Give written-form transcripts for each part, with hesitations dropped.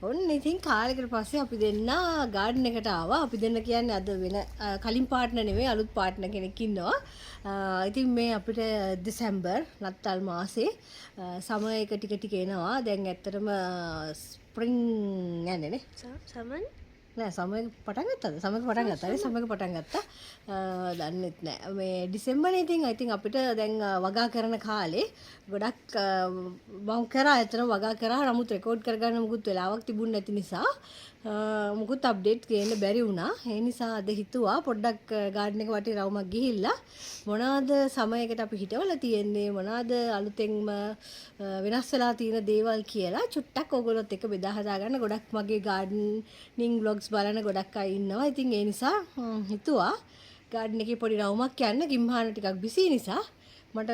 ඔන්න ඉතින් කාලෙකට පස්සේ අපි දෙන්න ගාඩන් එකට ආවා. අපි දෙන්න කියන්නේ අද වෙන කලින් පාර්ට්නර් නෙවෙයි අලුත් පාර්ට්නර් කෙනෙක් ඉන්නවා. ඉතින් මේ අපිට දෙසැම්බර් නත්තල් මාසේ සමර් එක ටික ටික එනවා. දැන් ඇත්තටම ස්ප්‍රින්ග් යන්නේ නේ. සමන් නෑ සමර් පටන් ගත්තද? සමර් පටන් ගත්තා නේ. සමර් පටන් ගත්තා. දන්නෙත් නෑ. මේ ඩිසෙම්බරේ ඉතින් අපිට දැන් වගා කරන කාලේ ගොඩක් මම කරා ඇත්තටම වගා කරා. නමුත් රෙකෝඩ් කරගන්න මුකුත් වෙලාවක් තිබුණ නැති නිසා මුකුත් අප්ඩේට් ගේන්න බැරි වුණා. ඒ නිසා අද හිතුවා පොඩ්ඩක් ගාඩන් එක වටේ රවුමක් ගිහිල්ලා මොනවාද සමයකට අපි හිටවලා තියෙන්නේ මොනවාද අලුතෙන්ම වෙනස් වෙලා තියෙන දේවල් කියලා චුට්ටක් ඕගොල්ලොත් එක්ක බෙදා හදා ගන්න. ගොඩක් මගේ ගාඩනින් ව්ලොග්ස් බලන ගොඩක් අය ඉන්නවා. ඉතින් ඒ නිසා හිතුවා ගාඩන් එකේ පොඩි රවුමක් යන්න. ගිම්හාන ටිකක් බිසි නිසා මට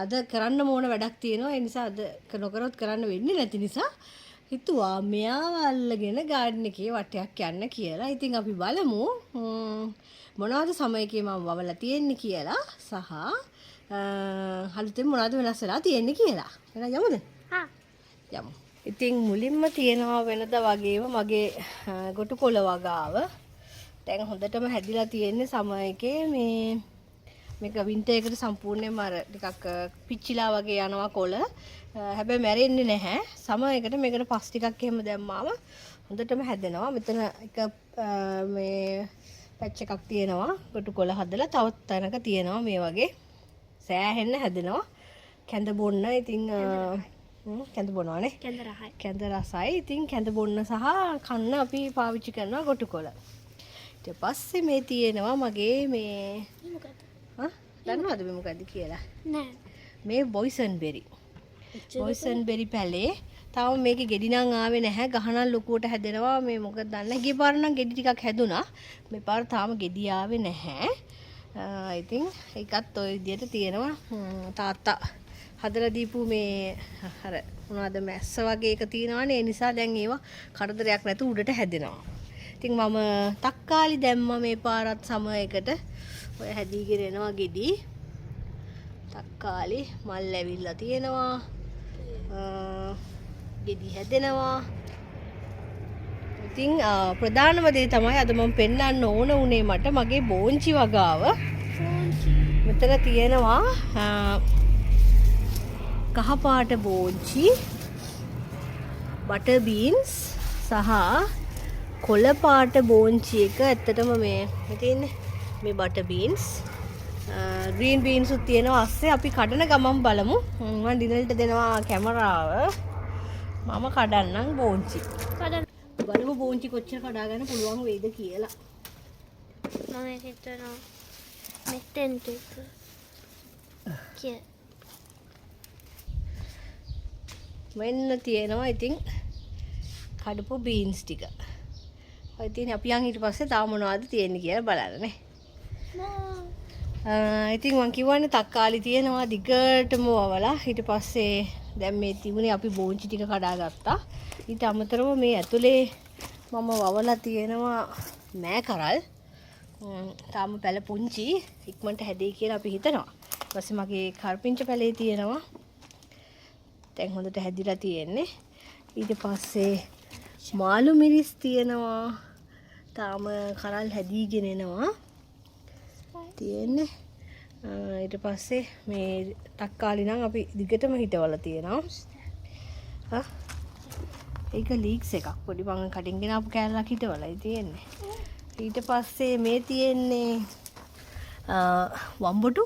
අද කරන්න ඕන වැඩක් තියෙනවා. ඒ නිසා අද නොකරොත් කරන්න වෙන්නේ නැති නිසා හිතුවා මෙයාව අල්ලගෙන ගාඩන් එකේ වටයක් යන්න කියලා. ඉතින් අපි බලමු මොනවද සමයකේ මම වවලා තියෙන්නේ කියලා සහ අලුතෙන් මොනවද වෙනස් වෙලා තියෙන්නේ කියලා. එහෙනම් යමුද? හා යමු. ඉතින් මුලින්ම තියෙනවා වෙනද වගේම මගේ ගොටු කොළ වගාව. දැන් හොඳටම හැදිලා තියෙන්නේ සමයකේ මේක වින්ටර් එකට සම්පූර්ණයෙන්ම අර ටිකක් පිච්චිලා වගේ යනවා කොළ. හැබැයි මැරෙන්නේ නැහැ. සමයකට මේකට පස් ටිකක් එහෙම දැම්මාම හොඳටම හැදෙනවා. මෙතන එක මේ පැච් එකක් තියෙනවා. ගොටු කොළ හදලා තවත් තැනක තියෙනවා මේ වගේ. සෑහෙන්න හැදෙනවා. කැඳ බොන්න ඉතින් කැඳ බොනවානේ. කැඳ රහයි. කැඳ රසයි. ඉතින් කැඳ බොන්න සහ කන්න අපි පාවිච්චි කරනවා ගොටු කොළ. ඊට පස්සේ මේ තියෙනවා මගේ මේ දන්නවද මේ මොකද්ද කියලා? නෑ. මේ බොයිසන් බෙරි. බොයිසන් බෙරි පැලේ. තාම මේකේ ගෙඩි නම් ආවේ නැහැ. ගහනල් ලොකුවට හැදෙනවා. මේ මොකද දන්නේ? ගිය පාර නම් ගෙඩි ටිකක් හැදුනා. මේ පාර තාම ගෙඩි ආවේ නැහැ. ඉතින් ඒකත් ওই විදිහට තියෙනවා. තාත්තා හදලා දීපු මේ අර මොනවද මැස්ස වගේ එක තියෙනවානේ. ඒ නිසා දැන් ඒවා කරදරයක් නැතුව උඩට හැදෙනවා. ඉතින් මම තක්කාලි දැම්මා මේ පාරත් සමයකට. ඔය හැදීගෙන එනවා ගෙඩි. තක්කාලි මල් ඇවිල්ලා තියෙනවා. ගෙඩි හැදෙනවා. ඉතින් ප්‍රධානම දේ තමයි අද මම පෙන්වන්න ඕන උනේ මට මගේ බෝංචි වගාව. මෙතන තියෙනවා කහපාට බෝංචි, බටර් බීන්ස් සහ කොළ පාට බෝංචි එක. ඇත්තටම මේ තියෙන්නේ මේ බටර් බීන්ස්, ග්‍රීන් බීන්ස් උත් තියෙනවා. අස්සේ අපි කඩන ගමන් බලමු. මම ඩිනල්ට දෙනවා කැමරාව. මම කඩන්නම් බෝංචි. බලමු බෝංචි කොච්චර කඩා ගන්න පුළුවන් වේද කියලා. මම හිතනවා මෙතෙන්ට කිය. මෙන්න තියෙනවා ඉතින් කඩපු බීන්ස් ටික. ඔය තියෙන අපි යන් ඊට පස්සේ තාම මොනවද තියෙන්නේ කියලා බලන්න නේ. ඉතින් මං කිව්වනේ තක්කාලි තියෙනවා දිගටම වවලා. ඊට පස්සේ දැන් මේ තිබුණේ අපි බෝංචි ටික කඩා ගත්තා. ඊට අමතරව මේ ඇතුලේ මම වවලා තියෙනවා මෑ කරල්. තාම පැල පුංචි ඉක්මනට හැදෙයි කියලා අපි හිතනවා. ඊට පස්සේ මගේ කරපිංච පැලේ තියෙනවා. දැන් හොඳට හැදිලා තියෙන්නේ. ඊට පස්සේ මාළු මිරිස් තියෙනවා. තාම කරල් හැදීගෙන එනවා. තියෙන්නේ. ඊට පස්සේ මේ තක්කාලි නම් අපි දිගටම හිටවලා තියෙනවා. ඒක ලීක්ස් එකක්. පොඩි මං කටින් ගෙන ආපු කෑල්ලක් හිටවලායි තියෙන්නේ. ඊට පස්සේ මේ තියෙන්නේ වම්බටු.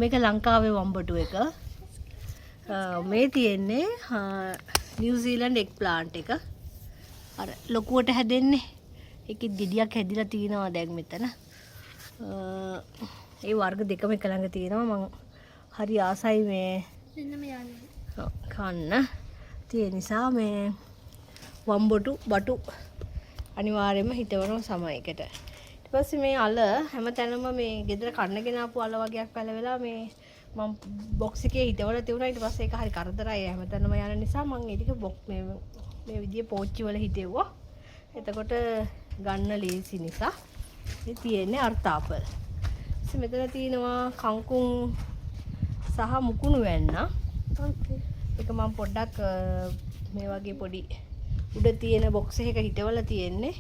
මේක ලංකාවේ වම්බටු එක. මේ තියෙන්නේ නිව්සීලන්ඩ් එග් ප්ලාන්ට් එක. අර ලොකුවට හැදෙන්නේ. ඒකෙත් ගෙඩියක් හැදිලා තිනවා දැන් මෙතන. ඒ වර්ග දෙකම එක ළඟ තියෙනවා. මම හරි ආසයි මේ කන්න. ඒ නිසා මේ වම්බටු බටු අනිවාර්යයෙන්ම හිටවනවා සමයකට. ඊට පස්සේ මේ අල හැමතැනම මේ ගෙදර කන්නගෙන ආපු අල වගේක් පැලවෙලා මේ මම බොක්ස් එකේ හිටවලා තියුණා. ඊට පස්සේ ඒක හරි කරදරයි හැමතැනම යන නිසා මම ඒ ටික මේ විදිහේ පෝච්චි වල හිටෙව්වා. එතකොට ගන්න ලේසි නිසා. මේ තියෙන්නේ අර්තාපල්. මෙතන තියෙනවා කංකුම් සහ මුකුණු වැන්න. ඒක මම පොඩ්ඩක් මේ වගේ පොඩි උඩ තියෙන බොක්ස් එකක හිටවලා තියෙන්නේ.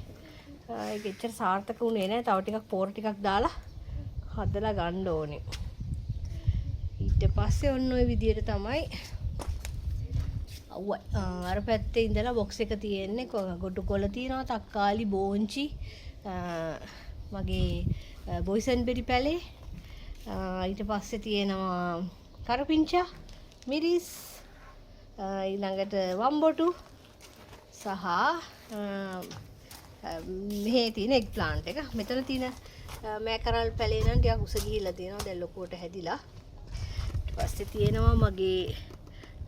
ඒක එච්චර සාර්ථක වුණේ නැහැ. තව ටිකක් පෝර ටිකක් දාලා හදලා ගන්න ඕනේ. ඊට පස්සේ ඔන්න ඔය විදියට තමයි අර පැත්තේ ඉඳලා බොක්ස් එක තියෙන්නේ. ගොටු කොළ තියෙනවා, තක්කාලි, බෝංචි, මගේ බොයිසන්බෙරි පැලේ, ඊට පස්සේ තියෙනවා කරපිංචා, මිරිස්, ඊළඟට වම්බොටු සහ මෙහි තියෙන එග් ප්ලාන්ට් එක. මෙතන තියෙන මෑකරල් පැලේ නම් ටිකක් උස ගිහිල්ලා තියෙනවා. දැන් ලොකුවට හැදිලා. ඊට පස්සේ තියෙනවා මගේ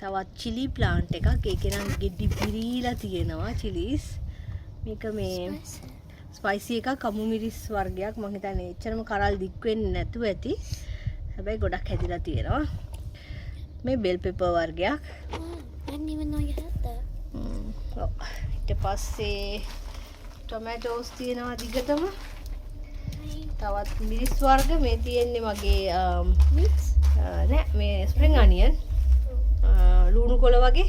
තවත් චිලි ප්ලාන්ට් එකක්. ඒකේ නම් ගෙඩි පිරීලා තියෙනවා චිලිස්. මේක මේ ස්පයිසි එකක්, කමු මිරිස් වර්ගයක්. මම හිතන්නේ එච්චරම කරල් දික් වෙන්නේ නැතුව ඇති. හැබැයි ගොඩක් හැදිලා තියෙනවා. මේ බෙල් පෙපර් වර්ගයක්. I didn't even know you had that. ඊට පස්සේ ටොමැටෝස් තියෙනවා දිගටම. තවත් මිරිස් වර්ග මේ තියෙන්නේ මගේ නෑ මේ ස්ප්‍රින්ග් අනියන්. ලුණු කොළ වගේ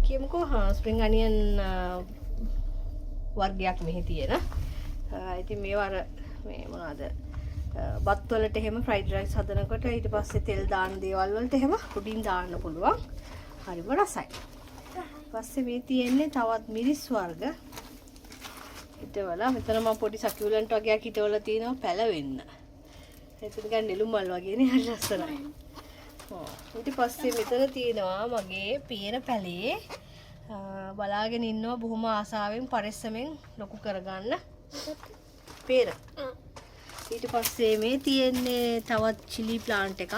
කියමුකෝ. ස්ප්‍රින්ග් අනියන් වර්ගයක් මෙහි තියෙන. ඉතින් මේවා අර මේ මොනවාද බත් වලට එහෙම ෆ්‍රයිඩ් රයිස් හදනකොට ඊට පස්සේ තෙල් දාන දේවල් වලට එහෙම උඩින් දාන්න පුළුවන්. හරිම රසයි. පස්සේ මේ තියෙන්නේ තවත් මිරිස් වර්ග. හිටවලා මෙතන මම පොඩි සකියුලන්ට් වගේක් හිටවලා තියෙනවා පැලවෙන්න. ඒක නිකන් නෙළුම් මල් වගේනේ, හරි ලස්සනයි. ඊට පස්සේ මෙතන තියෙනවා මගේ පේන පැලේ. බලාගෙන ඉන්නවා බොහොම ආසාවෙන් පරිස්සමෙන් ලොකු කරගන්න පේන. ඊට පස්සේ මේ තියෙන්නේ තවත් චිලි ප්ලාන්ට් එකක්.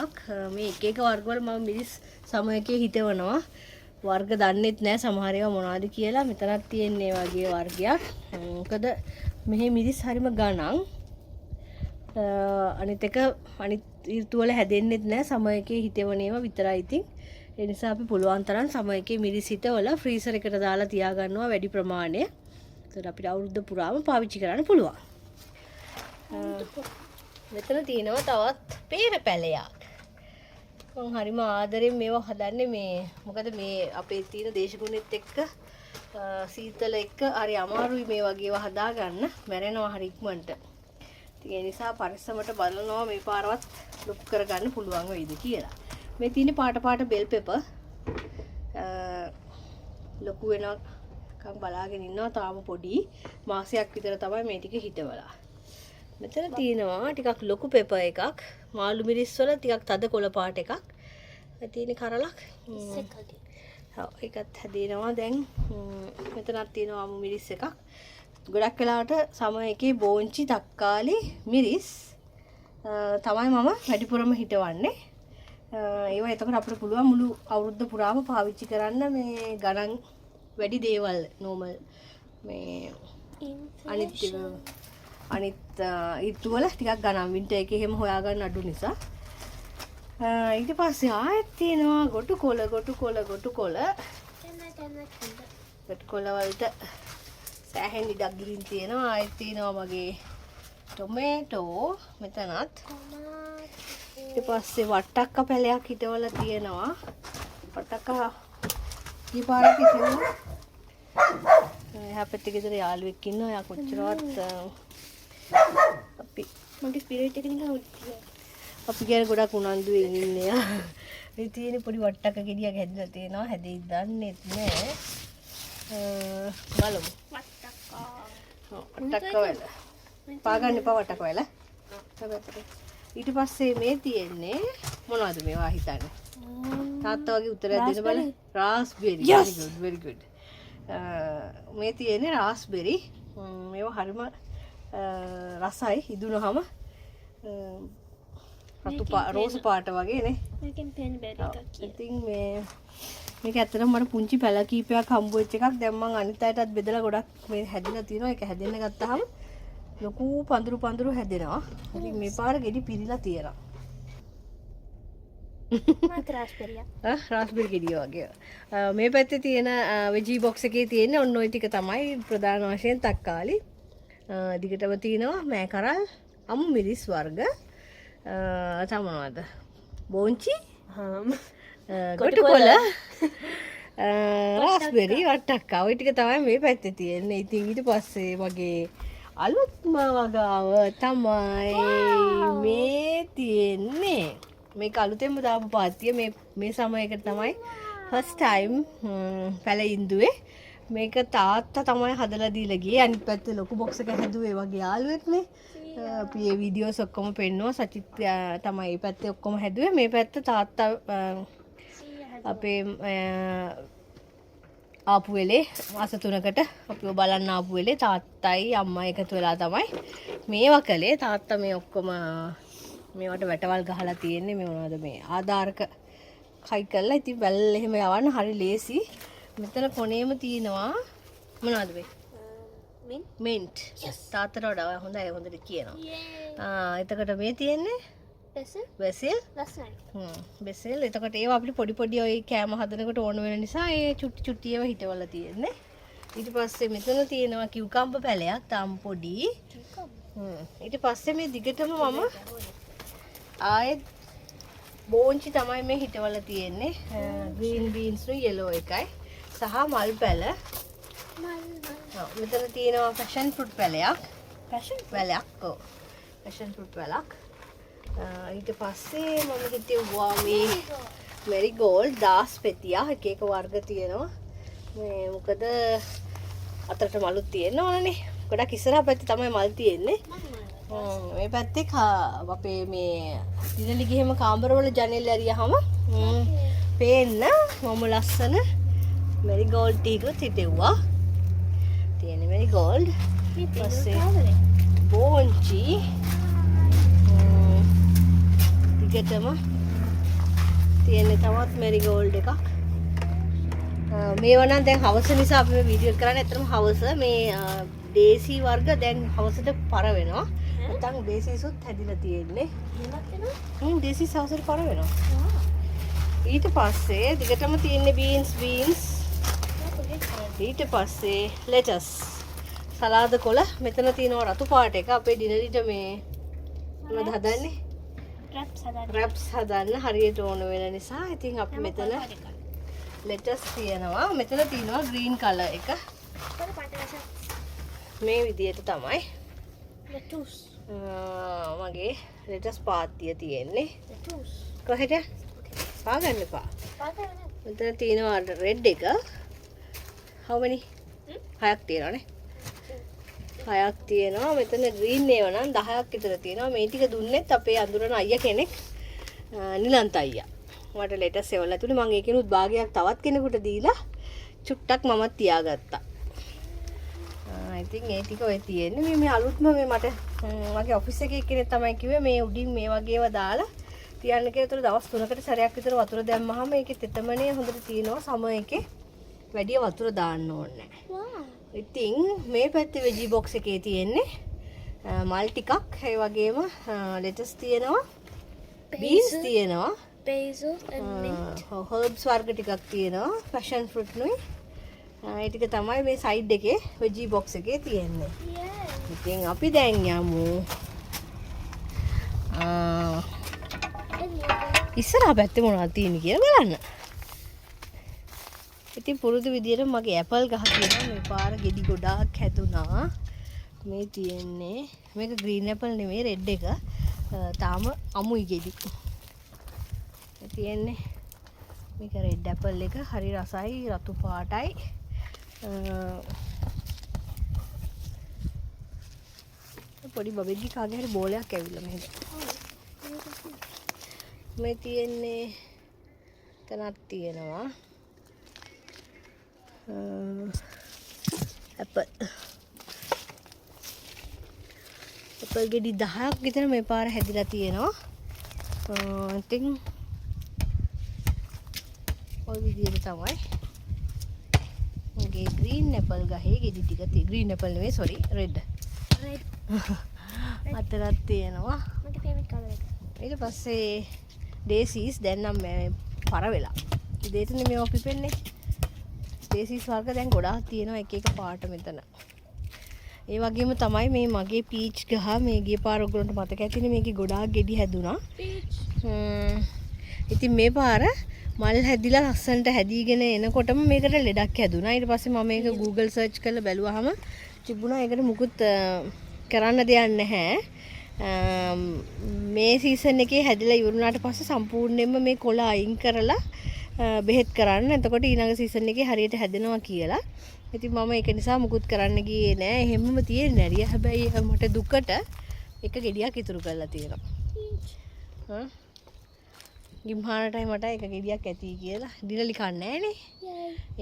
මේ එක එක වර්ගවල මම මිරිස් සමයකේ හිටවනවා. වර්ග දන්නෙත් නෑ සමහර ඒවා මොනවද කියලා. මෙතනක් තියෙන්නේ වගේ වර්ගයක්. මොකද මෙහි මිරිස් හරිම ගණන්. අනිත් එක අනිත් ඍතු වල හැදෙන්නෙත් නෑ, සමයකේ හිටවන ඒවා විතරයි. ඉතින් ඒ නිසා අපි පුළුවන් තරම් සමයකේ මිරිස් හිටවලා ෆ්‍රීසර් එකට දාලා තියා ගන්නවා වැඩි ප්‍රමාණය. ඒකට අපිට අවුරුද්ද පුරාම පාවිච්චි කරන්න පුළුවන්. මෙතන තියෙනවා තවත් පේන පැලයක්. මම හරිම ආදරෙන් මේවා හදන්නේ. මේ මොකද මේ අපේ තියෙන දේශගුණෙත් එක්ක සීතල එක්ක හරි අමාරුයි මේ වගේ ඒවා හදාගන්න. මැරෙනවා හරි ඉක්මනට. ඉතින් ඒ නිසා පරිස්සමට බලනවා මේ පාරවත් ලොකු කරගන්න පුළුවන් වෙයිද කියලා. මේ තියෙන පාට පාට බෙල් පෙපර් ලොකු වෙනකම් බලාගෙන ඉන්නවා. තාම පොඩි මාසයක් විතර තමයි මේ ටික හිටවලා. මෙතන තියෙනවා ටිකක් ලොකු පෙපර් එකක්. මාළු මිරිස් වල ටිකක් තද කොළ පාට එකක්. තියෙන කරලක්. ඒකත් හැදෙනවා දැන්. මෙතනක් තියෙනවා අමු මිරිස් එකක්. ගොඩක් වෙලාවට සමයකේ බෝංචි, තක්කාලි, මිරිස් තමයි මම වැඩිපුරම හිටවන්නේ. ඒවා එතකොට අපිට පුළුවන් මුළු අවුරුද්ද පුරාම පාවිච්චි කරන්න. මේ ගණන් වැඩි දේවල් නෝමල් මේ අනිත් ඍතු වල ටිකක් ගණන් වින්ටර් එකේ එහෙම හොයාගන්න අඩු නිසා. ඊට පස්සේ ආයෙත් තියෙනවා ගොටු කොළ. ගොටු කොළ වලට සෑහෙන ඉඩක් ගිහින් තියෙනවා. ආයෙත් තියෙනවා මගේ ටොමේටෝ මෙතනත්. ඊට පස්සේ වට්ටක්ක පැලයක් හිටවලා තියෙනවා. වට්ටක්ක ඊපාරක් ඉතින් එහා පැත්තේ ගෙදර යාළුවෙක් ඉන්නවා. එයා කොච්චරවත් අපි මගේ ස්පිරිට් එක නිකන් අපි කියන ගොඩක් උනන්දුවෙන් ඉන්නේ. මේ තියෙන පොඩි වට්ටක්ක ගෙඩියක් හැදලා තියෙනවා. හැදෙයි දන්නෙත් නෑ. බලමු. වට්ටක්ක වල පාගන්න එපා. වට්ටක්ක වල ඊට පස්සේ මේ තියෙන්නේ මොනවද මේවා හිතන්නේ? තාත්තා වගේ උත්තරයක් දෙන්න බලන්න. රාස්බෙරි. very good. මේ තියෙන්නේ රාස්බෙරි. මේවා හරිම රසයි. ඉදුණාම රතු රෝස පාට වගේ නේ. මේකෙන් පෙන් බෙරි එකක් කියලා. ඉතින් මේක ඇත්තටම මට පුංචි පැල කීපයක් හම්බ වෙච්ච එකක්. දැන් මම අනිත් අයටත් බෙදලා ගොඩක් මේ හැදිලා තියෙනවා. ඒක හැදෙන්න ගත්තාම ලොකු පඳුරු හැදෙනවා. ඉතින් මේ පාර ගෙඩි පිරීලා තියෙනවා. රාස්බෙරි ගෙඩිය වගේ. මේ පැත්තේ තියෙන වෙජි බොක්ස් එකේ තියෙන ඔන්න ඔය ටික තමයි ප්‍රධාන වශයෙන් තක්කාලි. දිගටම තියෙනවා මෑකරල්, අමු මිරිස් වර්ග, තමනවාද බෝංචි, ගොටු කොළ, රාස්බෙරි වට්ටක්කා. ওই ටික තමයි මේ පැත්තේ තියෙන්නේ. ඉතින් ඊට පස්සේ වගේ අලුත්ම වගාව තමයි මේ තියෙන්නේ. මේක අලුතෙන්ම දාපු පාත්තිය. මේ සමයකට තමයි ෆස්ට් ටයිම් පැල ඉන්දුවේ. මේක තාත්තා තමයි හදලා දීලා ගියේ. අනිත් පැත්තේ ලොකු බොක්ස් එකක් හැදුවේ වගේ යාළුවෙක්නේ. අපි මේ වීඩියෝස් ඔක්කොම පෙන්නුවා. සචිත් තමයි මේ පැත්තේ ඔක්කොම හැදුවේ. මේ පැත්ත තාත්තා අපේ ආපු වෙලේ මාස 3කට අපිව බලන්න ආපු වෙලේ තාත්තයි අම්මා එකතු වෙලා තමයි මේවා කළේ. තාත්තා මේ ඔක්කොම මේවට වැටවල් ගහලා තියෙන්නේ. මේ මොනවද මේ ආධාරක කයි කරලා. ඉතින් වැල් එහෙම යවන්න හරි ලේසි. මෙතන කොනේම තියෙනවා මොනවද මේ? mint. තාත්තට වඩා හොඳයි හොඳට කියනවා. එතකොට මේ තියෙන්නේ බෙසිල්. බෙසිල්. එතකොට ඒවා අපිට පොඩි පොඩි ඔය කෑම හදනකොට ඕන වෙන නිසා ඒ චුට්ටි චුට්ටි ඒවා හිටවලා තියෙන්නේ. ඊට පස්සේ මෙතන තියෙනවා කිව්කම්බර් පැලයක් තාම පොඩි. ඊට පස්සේ මේ දිගටම මම ආයෙත් බෝංචි තමයි මේ හිටවලා තියෙන්නේ. ග්‍රීන් බීන්ස් නුයි yellow එකයි සහ මල් පැල. මෙතන තියෙනවා passion fruit පැලයක්. passion පැලයක්. ඔව්. passion fruit පැලක්. ඊට පස්සේ මම හිතුවා මේ marigold දාස් පෙතියා එක එක වර්ග තියෙනවා. මේ මොකද අතරට මලුත් තියෙන්න ඕනනේ. ගොඩක් ඉස්සරහා පැත්තේ තමයි මල් තියෙන්නේ. මේ පැත්තේ අපේ මේ දිනලි ගිහෙම කාමරවල ජනෙල් ඇරියාම පේන්න මම ලස්සන marigold ටිකත් හිටෙව්වා. තියෙන්නේ marigold. පස්සේ බෝංචි දිගටම තියෙන්නේ තවත් marigold එකක්. මේවා නම් දැන් හවස නිසා අපි මේ වීඩියෝ කරන්නේ. ඇත්තටම හවස මේ දේසි වර්ග දැන් හවසට පර වෙනවා. නැත්නම් දේසිසුත් හැදිලා තියෙන්නේ. දේසි හවසට පර වෙනවා. ඊට පස්සේ දිගටම තියෙන්නේ beans. ඊට පස්සේ lettuce. සලාද කොළ. මෙතන තියෙනවා රතු පාට එක. අපේ ඩිනරිට මේ මොනවද හදන්නේ? wraps හදන්න හරියට ඕන වෙන නිසා ඉතින් අපි මෙතන lettuce තියෙනවා. මෙතන තියෙනවා green color එක. මේ විදියට තමයි මගේ lettuce පාත්තිය තියෙන්නේ. කොහෙද? පාගන්න එපා. මෙතන තියෙනවා red එක. how many? 6ක් තියෙනවානේ. 6ක් තියෙනවා. මෙතන green ඒවා නම් 10ක් විතර තියෙනවා. මේ ටික දුන්නෙත් අපේ අඳුරන අයියා කෙනෙක්. නිලන්ත අයියා. මට lettuce එවලා තුනේ මම ඒකිනුත් භාගයක් තවත් කෙනෙකුට දීලා චුට්ටක් මමත් තියාගත්තා. ඉතින් ඒ ටික ඔය තියෙන්නේ. මේ අලුත්ම මේ මට මගේ ඔෆිස් එකේ කෙනෙක් තමයි කිව්වේ මේ උඩින් මේ වගේ ඒවා දාලා තියන්න කියලා. ඒතර දවස් 3කට සැරයක් විතර වතුර දැම්මහම ඒකේ තෙතමනේ හොඳට තියෙනවා. සම එකේ වැඩි වතුර දාන්න ඕනේ නැහැ. ඉතින් මේ පැත්තේ වෙජි බොක්ස් එකේ තියෙන්නේ මල් ටිකක්. ඒ වගේම lettuce තියෙනවා. beans තියෙනවා. basil and mint. herbs වර්ග ටිකක් තියෙනවා. passion fruit නුයි. ඒ ටික තමයි මේ සයිඩ් එකේ වෙජි බොක්ස් එකේ තියෙන්නේ. ඉතින් අපි දැන් යමු ඉස්සරහා පැත්තේ මොනවද තියෙන්නේ කියලා බලන්න. ඉතින් පුරුදු විදියට මගේ ඇපල් ගහ තියෙනවා. මේ පාර ගෙඩි ගොඩාක් හැදුනා. මේ තියෙන්නේ මේක green apple නෙමෙයි red එක. තාම අමුයි ගෙඩි. තියෙන්නේ මේක red apple එක. හරි රසයි රතු පාටයි. පොඩි බබෙක්ගේ කාගේ හරි බෝලයක් ඇවිල්ලා මෙහෙට. මේ තියෙන්නේ තනක් තියෙනවා. apple ගෙඩි 10ක් විතර මේ පාර හැදිලා තියෙනවා. ඉතින් ඔය විදිහට තමයි මගේ green apple ගහේ ගෙඩි ටික තියෙන්නේ. green apple නෙවෙයි sorry red. අතරක් තියෙනවා. මගේ favorite color එක. ඊට පස්සේ daisies දැන් නම් පර වෙලා. ඉතින් මේවා පිපෙන්නේ. daisies වර්ග දැන් ගොඩාක් තියෙනවා එක එක පාට මෙතන. ඒ වගේම තමයි මේ මගේ peach ගහ මේ ගිය පාර ඔයගොල්ලන්ට මතක ඇතිනේ මේකේ ගොඩාක් ගෙඩි හැදුනා. peach. ඉතින් මේ පාර මල් හැදිලා ලස්සනට හැදීගෙන එනකොටම මේකට ලෙඩක් හැදුනා. ඊට පස්සේ මම මේක Google search කරලා බැලුවාම තිබුණා ඒකට මුකුත් කරන්න දෙයක් නැහැ. මේ සීසන් එකේ හැදිලා ඉවරුනාට පස්සේ සම්පූර්ණයෙන්ම මේ කොළ අයින් කරලා බෙහෙත් කරන්න. එතකොට ඊළඟ සීසන් එකේ හරියට හැදෙනවා කියලා. ඉතින් මම ඒක නිසා මුකුත් කරන්න ගියේ නෑ. එහෙමම තියෙන්නේ නැරිය. හැබැයි මට දුකට එක ගෙඩියක් ඉතුරු කරලා තියෙනවා. ගිම්හානටයි මට එක ගෙඩියක් ඇති කියලා දිනලි කන්නේ නෑනේ.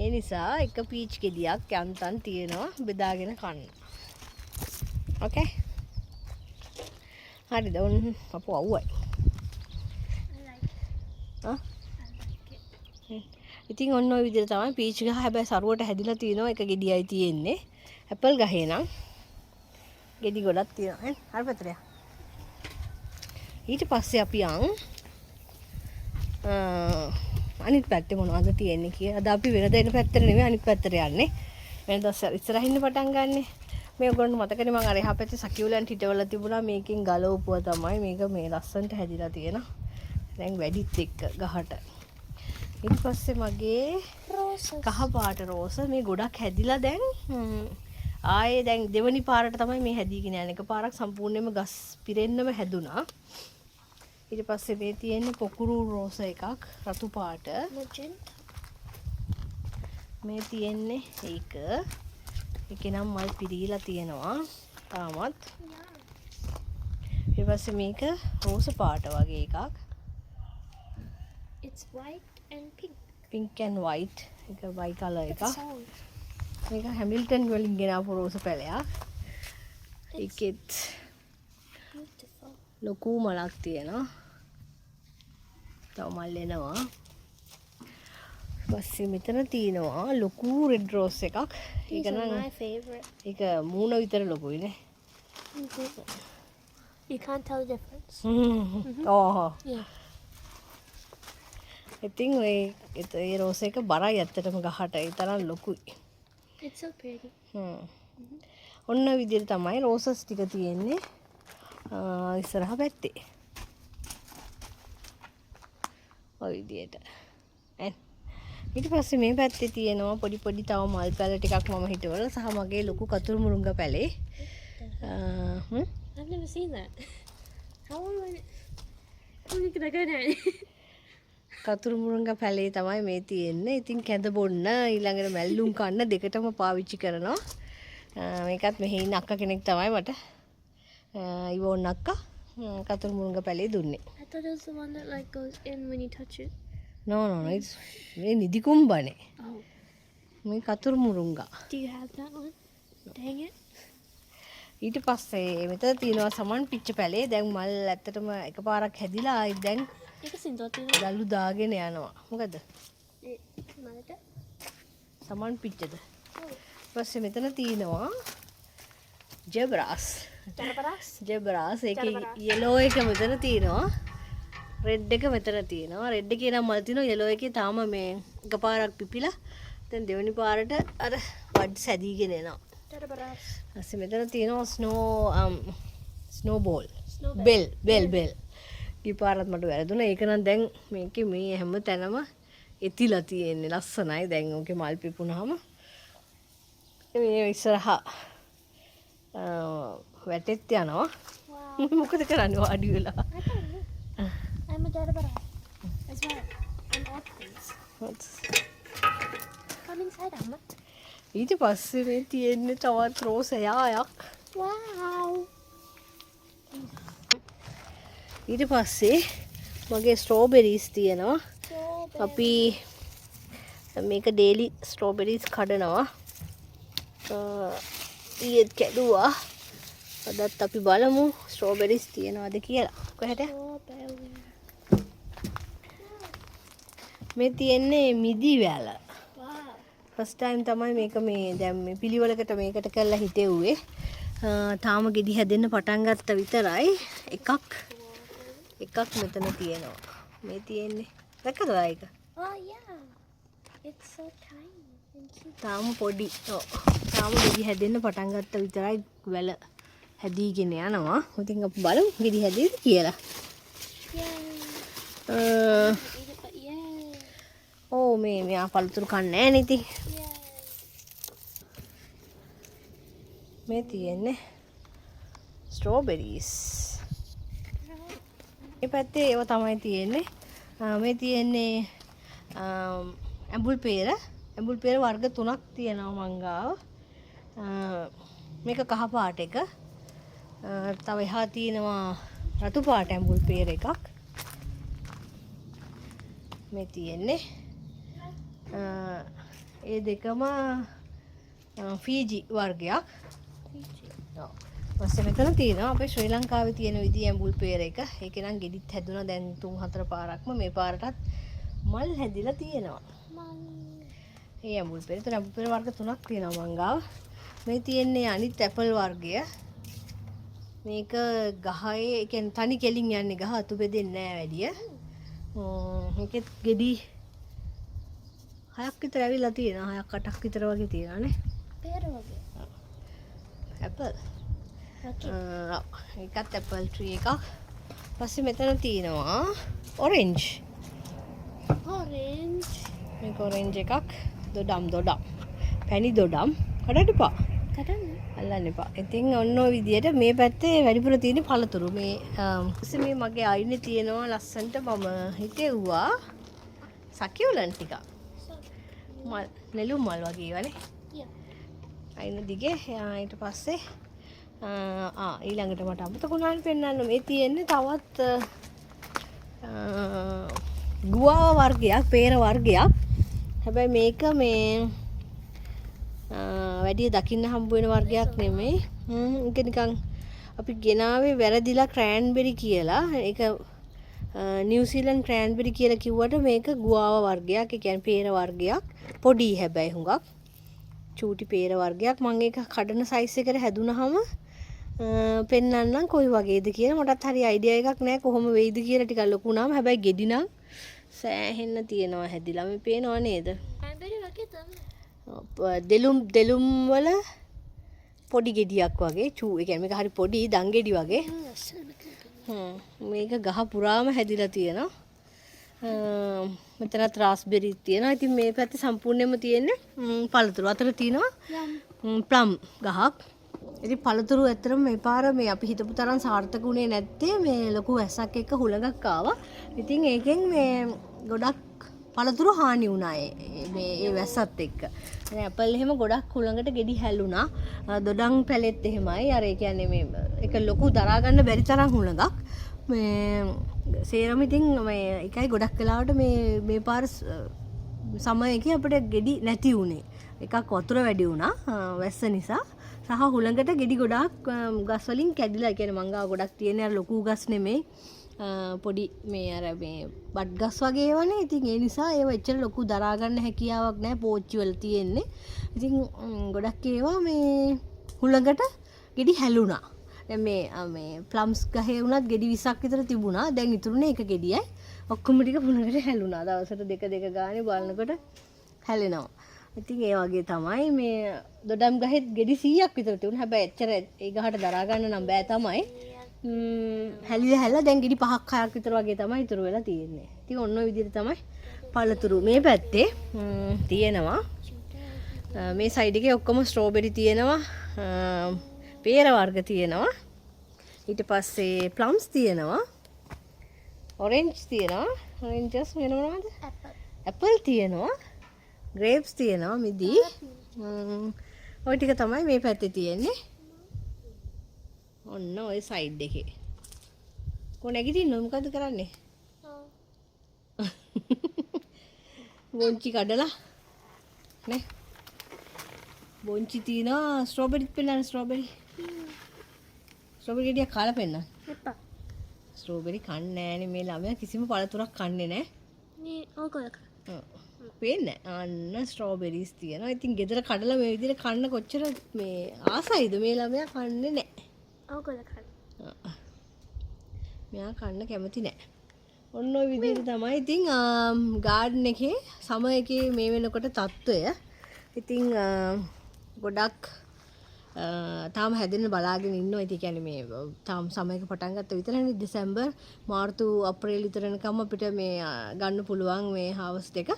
ඒ නිසා එක පීච් ගෙඩියක් යන්තම් තියෙනවා බෙදාගෙන කන්න. ඕකේ. හරිද? ඔන්න අපෝ අවුවයි. ඉතින් ඔන්න ඔය විදිහට තමයි පීච් ගහ හැබැයි සරුවට හැදිලා තියෙනවා එක ගෙඩියයි තියෙන්නේ. ඇපල් ගහේ නම් ගෙඩි ගොඩක් තියෙනවා. හරි පැතරයක්. ඊට පස්සේ අපි අනිත් පැත්තේ මොනවද තියෙන්නේ කියලා. අද අපි වෙනද එන පැත්තට නෙමෙයි අනිත් පැත්තට යන්නේ. වෙනද ඉස්සරහින් පටන් ගන්නෙ. මේ ඔයගොල්ලන්ට මතකනේ මම අර එහා පැත්තේ සකියුලන්ට හිටවලා තිබුණා. මේකෙන් ගලවපුවා තමයි මේක මේ ලස්සනට හැදිලා තියෙනවා. දැන් වැඩිත් එක්ක ගහට. ඊට පස්සේ මගේ කහ පාට රෝස මේ ගොඩක් හැදිලා දැන් ආයේ දැන් දෙවනි පාරට තමයි මේ හැදීගෙන යන්නේ. එක පාරක් සම්පූර්ණයෙන්ම ගස් පිරෙන්නම හැදුනා. ඊට පස්සේ මේ තියෙන්නේ පොකුරු රෝස එකක් රතු පාට. මේ තියෙන්නේ ඒක. ඒකේ නම් මල් පිරීලා තියෙනවා තාමත්. ඊට පස්සේ මේක රෝස පාට වගේ එකක්. It's white and pink. Pink and white. ඒක bi color එකක්. මේක හැමිල්ටන් වලින් ගෙනාපු රෝස පැලයක්. ඒකෙත් Beautiful. ලොකු මලක් තියෙනවා. තව මල් එනවා. පස්සේ මෙතන තියෙනවා ලොකු රෙඩ් රෝස් එකක්. ඒක These are නම් my favorite. ඒක මූණ විතර ලොකුයි නේ. You can't tell the difference. ඕහෝ. Yeah. ඉතින් ඒ රෝස් එක බරයි ඇත්තටම ගහට. ඒ තරම් ලොකුයි. It's so pretty. ඔන්න විදිහට තමයි රෝසස් ටික තියෙන්නේ ඉස්සරහා පැත්තේ. ඔය විදිහට. ඊට පස්සේ මේ පැත්තේ තියෙනවා පොඩි පොඩි තව මල් පැල ටිකක් මම හිටවල සහ මගේ ලොකු කතුරු මුරුංගා පැලේ. I've never seen that. How did I go down? කතුරු මුරුංගා පැලේ තමයි මේ තියෙන්නේ. ඉතින් කැඳ බොන්න ඊළඟට මැල්ලුම් කන්න දෙකටම පාවිච්චි කරනවා. මේකත් මෙහි ඉන්න අක්කා කෙනෙක් තමයි මට ඉවෝන් අක්කා කතුරු මුරුංගා පැලේ දුන්නේ. I thought it was the one that like goes in when you touch it. No, it's මේ නිදි කුම්බනේ. Oh. මේ කතුරු මුරුංගා. Do you have that one? Dang it. ඊට පස්සේ මෙතන තියෙනවා සමන් පිච්ච පැලේ. දැන් මල් ඇත්තටම එකපාරක් හැදිලා ආයි දැන් ඒක සින්දුවත් දලු දාගෙන යනවා. මොකද? මලට. සමන් පිච්චද? ඊපස්සේ මෙතන තියෙනවා ජෙබ්‍රාස්. ජෙබ්‍රාස් ඒකේ yellow එක මෙතන තියෙනවා. රෙඩ් එක මෙතන තියෙනවා. රෙඩ් එකේ නම් මල් තියෙනවා. yellow එකේ තාම මේ එකපාරක් පිපිලා දැන් දෙවෙනි පාරට අර වඩ් සැදීගෙන එනවා. ඊපස්සේ මෙතන තියෙනවා ස්නෝබෝල්. බෙල්. ඊපාරත් මට වැරදුනා. ඒක නම් දැන් මේකේ මේ හැම තැනම එතිලා තියෙන්නේ. ලස්සනයි. දැන් ඕකේ මල් පිපුණාම මේ ඉස්සරහා වැටෙත් යනවා. මොකද කරන්නේ වාඩි වෙලා? I'm a Darabara as well. And all things. Come inside, Amma. ඊට පස්සේ මේ තියෙන්නේ තවත් රෝස් එයායක්. Wow. ඊට පස්සේ මගේ ස්ට්‍රෝබෙරිස් තියෙනවා. අපි මේක ඩේලි ස්ට්‍රෝබෙරිස් කඩනවා. ඊයේත් කැඩුවා. අදත් අපි බලමු ස්ට්‍රෝබෙරිස් තියෙනවද කියලා. කොහෙද? මේ තියෙන්නේ මිදි වැල. ෆස්ට් ටයිම් තමයි මේක මේ දැන් මේ පිළිවෙලකට මේකට කරලා හිටෙව්වේ. තාම ගෙඩි හැදෙන්න පටන් ගත්ත විතරයි. එකක් මෙතන තියෙනවා. මේ තියෙන්නේ. දැක්කද ඒක? Oh yeah. It's so tiny and cute. තාම පොඩි. ඔව්. තාම ගෙඩි හැදෙන්න පටන් ගත්ත විතරයි වැල හැදීගෙන යනවා. ඉතින් අපි බලමු ගෙඩි හැදෙයිද කියලා. මේ මෙයා පළතුරු කන්නේ නැහැ නේ ඉතින්. මේ තියෙන්නේ ස්ට්‍රෝබෙරිස්. මේ පැත්තේ ඒව තමයි තියෙන්නේ. මේ තියෙන්නේ ඇඹුල් පේර. ඇඹුල් පේර වර්ග 3ක් තියෙනවා මං ගාව. මේක කහ පාට එක. තව එහා තියෙනවා රතු පාට ඇඹුල් පේර එකක්. මේ තියෙන්නේ ඒ දෙකම ෆීජි වර්ගයක්. පස්සේ මෙතන තියෙනවා අපේ ශ්‍රී ලංකාවේ තියෙන විදිහේ ඇඹුල් පේර එක. ඒකේ නම් ගෙඩිත් හැදුණා දැන් 3-4 පාරක්ම. මේ පාරටත් මල් හැදිලා තියෙනවා. මේ ඇඹුල් පේර. ඒතර ඇඹුල් පේර වර්ග 3ක් තියෙනවා මං ගාව. මේ තියෙන්නේ අනිත් ඇපල් වර්ගය. මේක ගහේ ඒ කියන්නේ තනි කෙලින් යන්නේ ගහ අතු බෙදෙන්නේ නැහැ වැඩිය. මේකෙත් ගෙඩි 6ක් විතර ඇවිල්ලා තියෙනවා. 6ක් 8ක් විතර වගේ තියෙනවා නේ. පේර වගේ. ඇපල්. ඒකත් ඇපල් ට්‍රී එකක්. පස්සේ මෙතන තියෙනවා ඔරෙන්ජ්. මේක ඔරෙන්ජ් එකක්. දොඩම්. පැණි දොඩම්. කඩන්න එපා. අල්ලන්න එපා. ඉතින් ඔන්න ඔය විදියට මේ පැත්තේ වැඩිපුර තියෙන පළතුරු. මේ ඊපස්සේ මේ මගේ අයිනේ තියෙනවා ලස්සන්ට මම හිතෙව්වා සකියුලන් ටික. මල් නෙළුම් මල් වගේ වනේ. අයින දිගේ ඊට පස්සේ ඊළඟට මට අමතකුණානේ පෙන්නන්න මේ තියෙන්නේ තවත් ගුවා වර්ගයක්, පේර වර්ගයක්. හැබැයි මේක මේ වැඩි දකින්න හම්බ වෙන වර්ගයක් නෙමෙයි. ඒක නිකන් අපි ගෙනාවේ වැරදිලා ක්‍රෑන්බෙරි කියලා. ඒක නිව්සීලන්ඩ් ක්‍රෑන්බෙරි කියලා කිව්වට මේක ගුවාව වර්ගයක්. ඒ කියන්නේ පේර වර්ගයක්. පොඩි හැබැයි හුඟක්. චූටි පේර වර්ගයක්. මම ඒක කඩන සයිස් එකට හැදුනහම පෙන්නන්නම් කොයි වගේද කියලා. මටත් හරි අයිඩියා එකක් නැහැ කොහොම වෙයිද කියලා. ටිකක් ලොකු වුණාම හැබැයි ගෙඩි නම් සෑහෙන්න තියෙනවා හැදිලා. මේ පේනව නේද? ඇම්බෙරි වගේ තමයි. දෙලුම් වල පොඩි ගෙඩියක් වගේ. ඒ කියන්නේ මේක හරි පොඩි දන් ගෙඩි වගේ. මේක ගහ පුරාම හැදිලා තියෙනවා. මෙතනත් රාස්බෙරි තියෙනවා. ඉතින් මේ පැත්තේ සම්පූර්ණයෙන්ම තියෙන්නේ පළතුරු. අතර තියෙනවා ප්ලම් ගහක්. ඉතින් පළතුරු ඇත්තටම මේ පාර මේ අපි හිතපු තරම් සාර්ථක වුණේ නැත්තේ මේ ලොකු වැස්සක් එක්ක හුලඟක් ආවා. ඉතින් ඒකෙන් මේ ගොඩක් පළතුරු හානි වුණා මේ වැස්සත් එක්ක. දැන් ඇපල් එහෙම ගොඩක් හුලඟට ගෙඩි හැලුණා. දොඩම් පැලෙත් එහෙමයි. අර ඒ කියන්නේ මේ ඒක ලොකු දරා ගන්න බැරි තරම් හුලඟක්. මේ සේරම ඉතින් මේ එකයි ගොඩක් වෙලාවට මේ පාර සමයකදී අපිට ගෙඩි නැති වුණේ. එකක් වතුර වැඩි වුණා වැස්ස නිසා. සහ හුලඟට ගෙඩි ගොඩක් ගස් වලින් කැඩිලා. ඒ කියන්නේ මංගාව ගොඩක් තියෙන අර ලොකු ගස් නෙමෙයි. පොඩි මේ අර මේ බඩ් ගස් වගේ ඒවානේ. ඉතින් ඒ නිසා ඒව එච්චර ලොකු දරා ගන්න හැකියාවක් නැහැ. පෝච්චි වල තියෙන්නේ. ඉතින් ගොඩක් ඒවා මේ හුලඟට ගෙඩි හැලුණා. දැන් මේ ප්ලම්ස් ගහේ වුණත් ගෙඩි 20ක් විතර තිබුණා. දැන් ඉතුරුනේ එක ගෙඩියයි. ඔක්කොම ටික හුලඟට හැලුණා. දවසට දෙක ගානේ බලනකොට හැලෙනවා. ඉතින් ඒ වගේ තමයි මේ දොඩම් ගහෙත් ගෙඩි 100ක් විතර තිබුණා. හැබැයි එච්චර ඒ ගහට දරා ගන්න නම් බෑ තමයි. හැලිලා දැන් ගෙඩි 5ක් 6ක් විතර වගේ තමයි ඉතුරු වෙලා තියෙන්නේ. ඉතින් ඔන්න ඔය විදිහට තමයි පළතුරු මේ පැත්තේ තියෙනවා. මේ සයිඩ් එකේ ඔක්කොම ස්ට්‍රෝබෙරි තියෙනවා. පේර වර්ග තියෙනවා. ඊට පස්සේ ප්ලම්ස් තියෙනවා. ඔරෙන්ජ් තියෙනවා. ඔරෙන්ජස් වෙන මොනවද? ඇපල් තියෙනවා. ග්‍රේප්ස් තියෙනවා මිදි. ඔය ටික තමයි මේ පැත්තේ තියෙන්නේ. ඔන්න ඔය සයිඩ් එකේ. කො නැගිටින්නව මොකද කරන්නේ? බොන්චි කඩලා නේ. බොන්චි තියෙනවා. ස්ට්‍රෝබෙරිත් පෙන්නන්න ස්ට්‍රෝබෙරි. ස්ට්‍රෝබෙරි ගෙඩියක් කාලා පෙන්නන්න. එපා. ස්ට්‍රෝබෙරි කන්නේ නෑනේ මේ ළමයා. කිසිම පළතුරක් කන්නේ නෑ. මේ ඕකලක. පේන්නේ අන්න ස්ට්‍රෝබෙරිස් තියෙනවා. ඉතින් ගෙදර කඩලා මේ විදිහට කන්න කොච්චර මේ ආසයිද මේ ළමයා කන්නේ නෑ. ඕකලක. මෙයා කන්න කැමති නෑ. ඔන්න ඔය විදිහට තමයි ඉතින් ගාඩන් එකේ සමයකේ මේ වෙනකොට තත්ත්වය. ඉතින් ගොඩක් තාම හැදෙන්න බලාගෙන ඉන්නවා. ඒ කියන්නේ මේ තාම සමයක පටන් ගත්ත විතරනේ. දෙසැම්බර් මාර්තු අප්‍රේල් විතර වෙනකම් අපිට මේ ගන්න පුළුවන් මේ හාවස්ට් එක.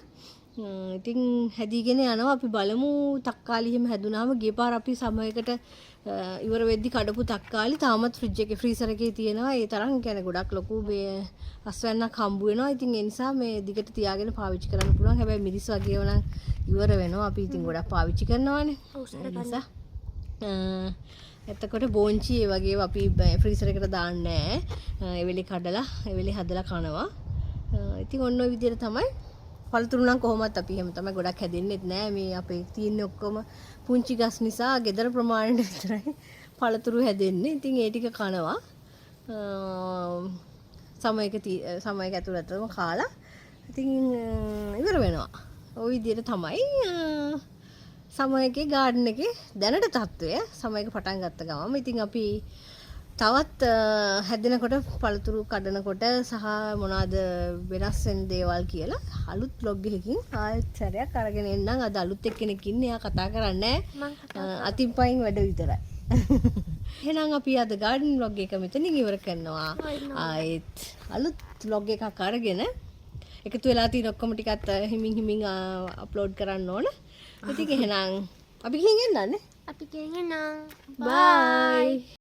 ඉතින් හැදීගෙන යනවා අපි බලමු තක්කාලි එහෙම හැදුනාම ගිය පාර අපි සමයකට ඉවර වෙද්දි කඩපු තක්කාලි තාමත් ෆ්‍රිජ් එකේ ෆ්‍රීසර් එකේ තියෙනවා. ඒ තරම් කියන්නේ ගොඩක් ලොකු මේ අස්වැන්නක් හම්බ වෙනවා. ඉතින් ඒ නිසා මේ දිගට තියාගෙන පාවිච්චි කරන්න පුළුවන්. හැබැයි මිරිස් වගේව නම් ඉවර වෙනවා. අපි ඉතින් ගොඩක් පාවිච්චි කරනවානේ. ඒ නිසා එතකොට බෝංචි ඒ වගේව අපි ෆ්‍රීසර් එකට දාන්නේ නැහැ. ඒ වෙලේ කඩලා ඒ වෙලේ හදලා කනවා. ඉතින් ඔන්න ඔය විදිහට තමයි පළතුරු නම් කොහොමත් අපි එහෙම තමයි ගොඩක් හැදෙන්නෙත් නෑ මේ අපේ තියෙන්නේ ඔක්කොම පුංචි ගස් නිසා ගෙදර ප්‍රමාණයට විතරයි පළතුරු හැදෙන්නේ. ඉතින් ඒ ටික කනවා. සමයක ඇතුළතම කාලා ඉතින් ඉවර වෙනවා. ওই විදිහට තමයි සමයකේ ගාඩන් එකේ දැනට තත්ත්වය සමයක පටන් ගත්ත ගමම ඉතින් අපි තවත් හැදෙනකොට පළතුරු කඩනකොට සහ මොනවාද වෙනස් වෙන දේවල් කියලා අලුත් vlog එකකින් ආයෙත් සැරයක් අරගෙන එන්නම්. අද අලුත් එක්කෙනෙක් ඉන්නේ. එයා කතා කරන්නේ අතින් පයින් වැඩ විතරයි. එහෙනම් අපි අද garden vlog එක මෙතනින් ඉවර කරනවා. ආයෙත් අලුත් vlog එකක් අරගෙන එකතු වෙලා තියෙන ඔක්කොම ටිකත් හිමින් අප්ලෝඩ් කරන්න ඕන. ඉතින් එහෙනම් අපි ගිහින් එන්නන්නේ. අපි ගිහින් එන්නම්. බයි.